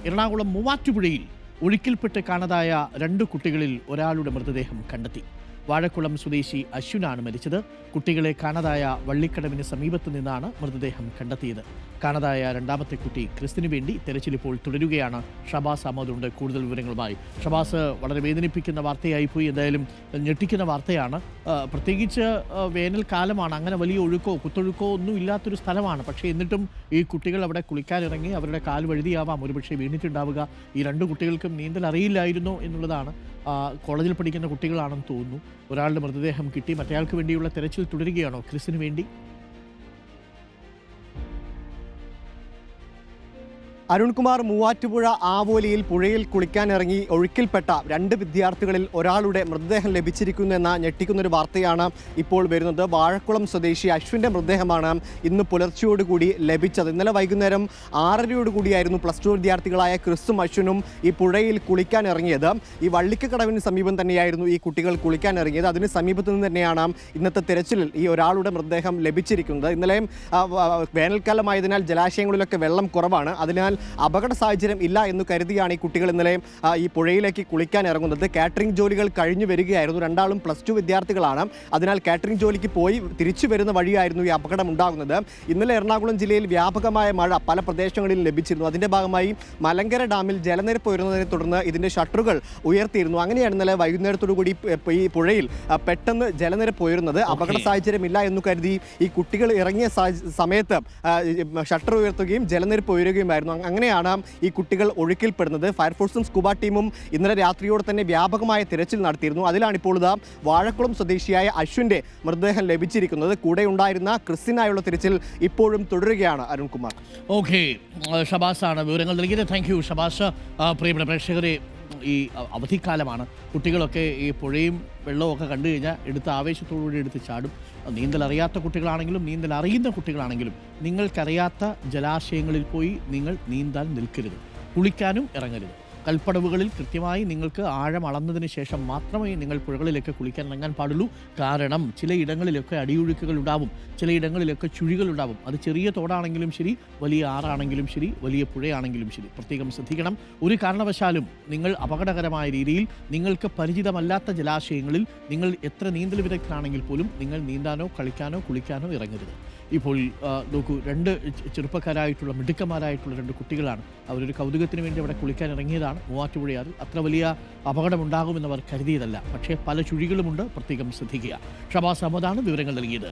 എറണാകുളം മൂവാറ്റുപുഴയിൽ ഒഴുക്കിൽപ്പെട്ട് കാണാതായ 2 കുട്ടികളിൽ ഒരാളുടെ മൃതദേഹം കണ്ടെത്തി. വാഴക്കുളം സ്വദേശി അശ്വിനാണ് മരിച്ചത്. കുട്ടികളെ കാണാതായ വള്ളിക്കടവിന് സമീപത്തു നിന്നാണ് മൃതദേഹം കണ്ടെത്തിയത്. കാണാതായ രണ്ടാമത്തെ കുട്ടി ക്രിസ്തിനു വേണ്ടി തെരച്ചിൽ ഇപ്പോൾ തുടരുകയാണ്. ഷബാസ് അഹമ്മദുണ്ട് കൂടുതൽ വിവരങ്ങളുമായി. ഷബാസ്, വളരെ വേദനിപ്പിക്കുന്ന വാർത്തയായിപ്പോയി. എന്തായാലും ഞെട്ടിക്കുന്ന വാർത്തയാണ്. പ്രത്യേകിച്ച് വേനൽക്കാലമാണ്. അങ്ങനെ വലിയ ഒഴുക്കോ കുത്തൊഴുക്കോ ഒന്നും ഇല്ലാത്തൊരു സ്ഥലമാണ്. പക്ഷേ എന്നിട്ടും ഈ കുട്ടികൾ അവിടെ കുളിക്കാനിറങ്ങി. അവരുടെ കാൽ വഴുതിയാവാം ഒരുപക്ഷെ വീണിട്ടുണ്ടാവുക. ഈ 2 കുട്ടികൾക്കും നീന്തൽ അറിയില്ലായിരുന്നോ എന്നുള്ളതാണ്. കോളേജിൽ പഠിക്കുന്ന കുട്ടികളാണെന്ന് തോന്നുന്നു. ഒരാളുടെ മൃതദേഹം കിട്ടി. മറ്റേയാൾക്ക് വേണ്ടിയുള്ള തെരച്ചിൽ തുടരുകയാണോ ക്രിസിന് വേണ്ടി? അരുൺകുമാർ, മൂവാറ്റുപുഴ ആവോലിയിൽ പുഴയിൽ കുളിക്കാനിറങ്ങി ഒഴുക്കിൽപ്പെട്ട 2 വിദ്യാർത്ഥികളിൽ ഒരാളുടെ മൃതദേഹം ലഭിച്ചിരിക്കുന്നു എന്ന ഞെട്ടിക്കുന്നൊരു വാർത്തയാണ് ഇപ്പോൾ വരുന്നത്. വാഴക്കുളം സ്വദേശി അശ്വിൻ്റെ മൃതദേഹമാണ് ഇന്ന് പുലർച്ചയോടുകൂടി ലഭിച്ചത്. ഇന്നലെ വൈകുന്നേരം 6:30യോടുകൂടിയായിരുന്നു +2 വിദ്യാർത്ഥികളായ ക്രിസ്തും അശ്വിനും ഈ പുഴയിൽ കുളിക്കാനിറങ്ങിയത്. ഈ വള്ളിക്കടവിന് സമീപം തന്നെയായിരുന്നു ഈ കുട്ടികൾ കുളിക്കാനിറങ്ങിയത്. അതിന് സമീപത്തു നിന്ന് തന്നെയാണ് ഇന്നത്തെ തെരച്ചിലിൽ ഈ ഒരാളുടെ മൃതദേഹം ലഭിച്ചിരിക്കുന്നത്. ഇന്നലെയും വേനൽക്കാലമായതിനാൽ ജലാശയങ്ങളിലൊക്കെ വെള്ളം കുറവാണ്. അതിനാൽ അപകട സാഹചര്യം ഇല്ല എന്ന് കരുതിയാണ് ഈ കുട്ടികൾ ഇന്നലെ ഈ പുഴയിലേക്ക് കുളിക്കാൻ ഇറങ്ങുന്നത്. കാറ്ററിംഗ് ജോലികൾ കഴിഞ്ഞു വരികയായിരുന്നു. 2 +2 വിദ്യാർത്ഥികളാണ്. അതിനാൽ കാറ്ററിംഗ് ജോലിക്ക് പോയി തിരിച്ചു വരുന്ന വഴിയായിരുന്നു ഈ അപകടം ഉണ്ടാകുന്നത്. ഇന്നലെ എറണാകുളം ജില്ലയിൽ വ്യാപകമായ മഴ പല പ്രദേശങ്ങളിലും ലഭിച്ചിരുന്നു. അതിൻ്റെ ഭാഗമായി മലങ്കര ഡാമിൽ ജലനിരപ്പ് ഉയർന്നതിനെ തുടർന്ന് ഇതിൻ്റെ ഷട്ടറുകൾ ഉയർത്തിയിരുന്നു. അങ്ങനെയാണ് ഇന്നലെ വൈകുന്നേരത്തോടുകൂടി ഈ പുഴയിൽ പെട്ടെന്ന് ജലനിരപ്പ് ഉയരുന്നത്. അപകട സാഹചര്യമില്ല എന്ന് കരുതി ഈ കുട്ടികൾ ഇറങ്ങിയ സമയത്ത് ഷട്ടർ ഉയർത്തുകയും ജലനിരപ്പ് ഉയരുകയുമായിരുന്നു. അങ്ങനെയാണ് ഈ കുട്ടികൾ ഒഴുക്കിൽപ്പെടുന്നത്. ഫയർഫോഴ്സും സ്കൂബ ടീമും ഇന്നലെ രാത്രിയോടെ തന്നെ വ്യാപകമായ തിരച്ചിൽ നടത്തിയിരുന്നു. അതിലാണ് ഇപ്പോൾ വാഴക്കുളം സ്വദേശിയായ അശ്വിൻ്റെ മൃതദേഹം ലഭിച്ചിരിക്കുന്നത്. കൂടെ ഉണ്ടായിരുന്ന ക്രിസ്തിനായുള്ള തിരച്ചിൽ ഇപ്പോഴും തുടരുകയാണ്. അരുൺകുമാർ, ഓക്കെ, ഷബാസാണ് വിവരങ്ങൾ നൽകിയത്. Thank you Shabaz. പ്രിയപ്പെട്ട പ്രേക്ഷകരെ, ഈ അവധിക്കാലമാണ്. കുട്ടികളൊക്കെ ഈ പുഴയും വെള്ളവും ഒക്കെ കണ്ടു കഴിഞ്ഞാൽ എടുത്ത് ആവേശത്തോടുകൂടി എടുത്ത് ചാടും. നീന്തൽ അറിയാത്ത കുട്ടികളാണെങ്കിലും നീന്തൽ അറിയുന്ന കുട്ടികളാണെങ്കിലും നിങ്ങൾക്കറിയാത്ത ജലാശയങ്ങളിൽ പോയി നിങ്ങൾ നീന്താൻ നിൽക്കരുത്. കുളിക്കാനും ഇറങ്ങരുത്. കൽപ്പടവുകളിൽ കൃത്യമായി നിങ്ങൾക്ക് ആഴം അളന്നതിന് ശേഷം മാത്രമേ നിങ്ങൾ പുഴകളിലേക്ക് കുളിക്കാൻ ഇറങ്ങാൻ പാടുള്ളൂ. കാരണം ചിലയിടങ്ങളിലൊക്കെ അടിയൊഴുക്കുകൾ ഉണ്ടാവും, ചിലയിടങ്ങളിലൊക്കെ ചുഴികൾ ഉണ്ടാവും. അത് ചെറിയ തോടാണെങ്കിലും ശരി, വലിയ ആറാണെങ്കിലും ശരി, വലിയ പുഴയാണെങ്കിലും ശരി, പ്രത്യേകം ശ്രദ്ധിക്കണം. ഒരു കാരണവശാലും നിങ്ങൾ അപകടകരമായ രീതിയിൽ നിങ്ങൾക്ക് പരിചിതമല്ലാത്ത ജലാശയങ്ങളിൽ നിങ്ങൾ എത്ര നീന്തൽ വിദഗ്ധനാണെങ്കിൽ പോലും നിങ്ങൾ നീന്താനോ കളിക്കാനോ കുളിക്കാനോ ഇറങ്ങരുത്. ഇപ്പോൾ നോക്കൂ, 2 ചെറുപ്പക്കാരായിട്ടുള്ള മിടുക്കന്മാരായിട്ടുള്ള 2 കുട്ടികളാണ്. അവരൊരു കൗതുകത്തിന് വേണ്ടി അവിടെ കുളിക്കാൻ ഇറങ്ങിയതാണ്. മൂവാറ്റുപുഴയാറിൽ അത്ര വലിയ അപകടമുണ്ടാകുമെന്നവർ കരുതിയതല്ല. പക്ഷേ പല ചുഴികളുമുണ്ട്, പ്രത്യേകം ശ്രദ്ധിക്കുക. ഷബാസ് അഹമ്മദാണ് വിവരങ്ങൾ നൽകിയത്.